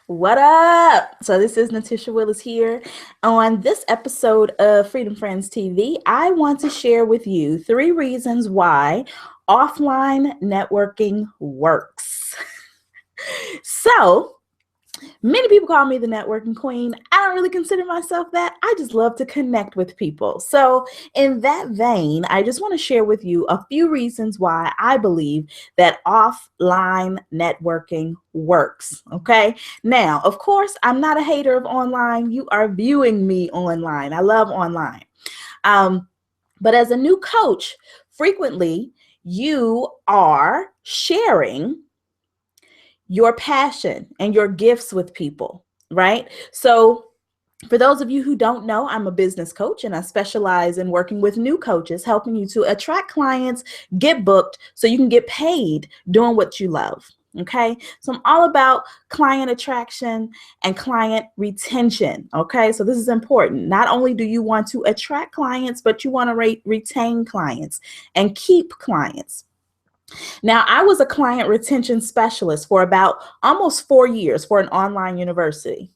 What up? So this is Natisha Willis here. On this episode of Freedom Friends TV, I want to share with you 3 reasons why offline networking works. So, many people call me the networking queen. I don't really consider myself that. I just love to connect with people. So, in that vein, I just want to share with you a few reasons why I believe that offline networking works. Okay. Now, of course, I'm not a hater of online. You are viewing me online. I love online. Um, but as a new coach, frequently you are sharing your passion and your gifts with people, right? So, for those of you who don't know, I'm a business coach and I specialize in working with new coaches, helping you to attract clients, get booked so you can get paid doing what you love. Okay, so I'm all about client attraction and client retention. Okay, so this is important. Not only do you want to attract clients, but you want to retain clients and keep clients. Now, I was a client retention specialist for about almost 4 years for an online university,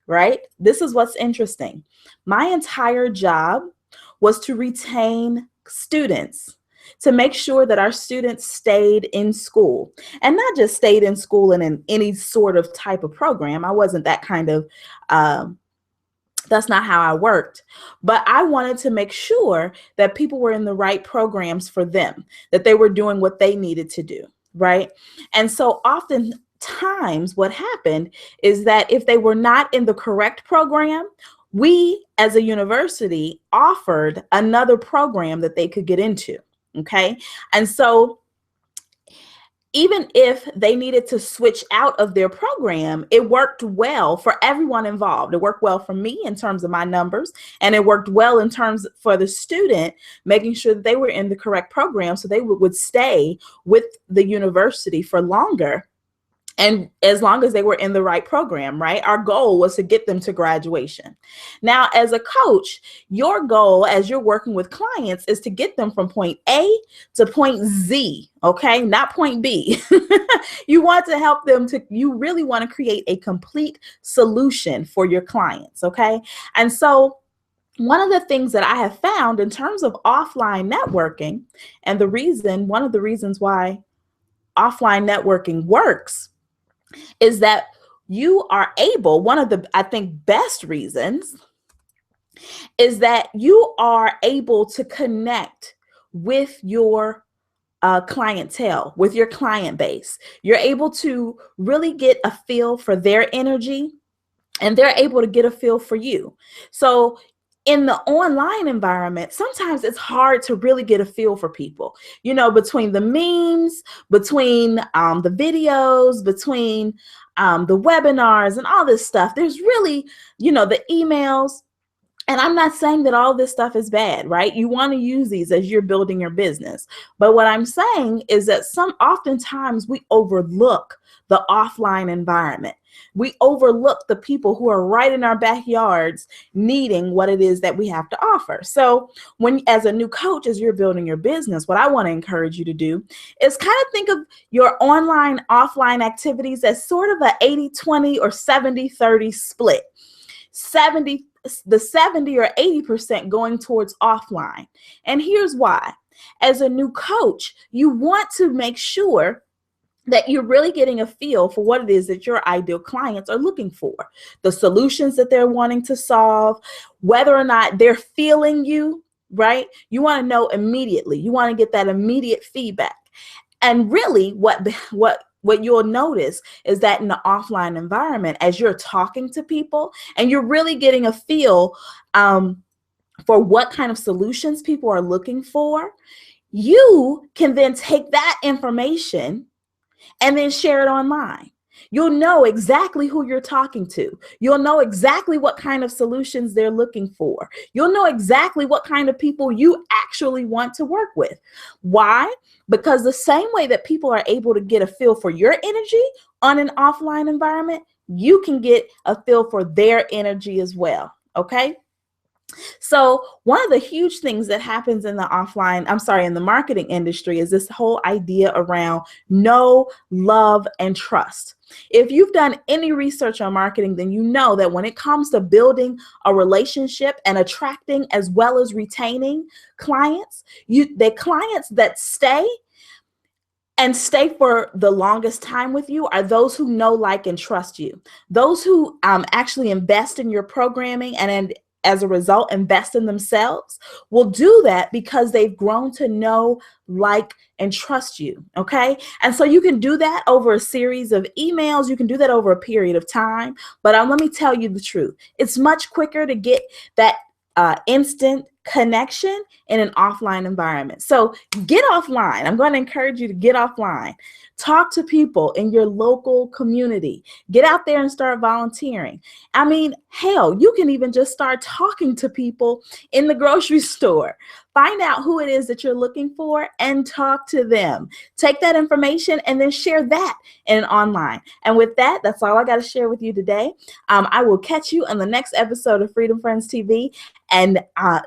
right? This is what's interesting. My entire job was to retain students, to make sure that our students stayed in school, and not just stayed in school in any sort of type of program. I wasn't that kind of that's not how I worked. But I wanted to make sure that people were in the right programs for them, that they were doing what they needed to do, right? And so oftentimes what happened is that if they were not in the correct program, we as a university offered another program that they could get into, okay? And so even if they needed to switch out of their program, it worked well for everyone involved. It worked well for me in terms of my numbers, and it worked well in terms for the student, making sure that they were in the correct program so they would stay with the university for longer. And as long as they were in the right program, right? Our goal was to get them to graduation. Now, as a coach, your goal as you're working with clients is to get them from point A to point Z, okay? Not point B. You want to help them you really want to create a complete solution for your clients, okay? And so, one of the things that I have found in terms of offline networking, and one of the reasons why offline networking works, is that you are able, one of the, I think, best reasons is that you are able to connect with your clientele, with your client base. You're able to really get a feel for their energy, and they're able to get a feel for you. So in the online environment, sometimes it's hard to really get a feel for people, between the memes, between the videos, between the webinars and all this stuff. There's really, the emails. And I'm not saying that all this stuff is bad, right? You want to use these as you're building your business. But what I'm saying is that oftentimes we overlook the offline environment. We overlook the people who are right in our backyards needing what it is that we have to offer. So as a new coach, as you're building your business, what I want to encourage you to do is kind of think of your online, offline activities as sort of a 80-20 or 70-30 split. The 70 or 80% going towards offline. And here's why. As a new coach, you want to make sure that you're really getting a feel for what it is that your ideal clients are looking for, the solutions that they're wanting to solve, whether or not they're feeling you, right? You want to know immediately. You want to get that immediate feedback. And really what you'll notice is that in the offline environment, as you're talking to people and you're really getting a feel for what kind of solutions people are looking for, you can then take that information and then share it online. You'll know exactly who you're talking to. You'll know exactly what kind of solutions they're looking for. You'll know exactly what kind of people you actually want to work with. Why? Because the same way that people are able to get a feel for your energy on an offline environment, you can get a feel for their energy as well. Okay? So one of the huge things that happens in in the marketing industry is this whole idea around know, love, and trust. If you've done any research on marketing, then you know that when it comes to building a relationship and attracting as well as retaining clients, the clients that stay for the longest time with you are those who know, like, and trust you. Those who actually invest in your programming and as a result, invest in themselves will do that because they've grown to know, like, and trust you. Okay. And so you can do that over a series of emails. You can do that over a period of time. But let me tell you the truth. It's much quicker to get that instant connection in an offline environment. So get offline. I'm going to encourage you to get offline. Talk to people in your local community. Get out there and start volunteering. I mean, hell, you can even just start talking to people in the grocery store. Find out who it is that you're looking for and talk to them. Take that information and then share that in online. And with that, that's all I got to share with you today. I will catch you on the next episode of Freedom Friends TV. And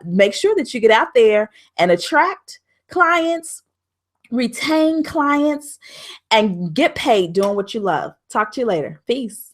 make sure that you get out there and attract clients, retain clients, and get paid doing what you love. Talk to you later. Peace.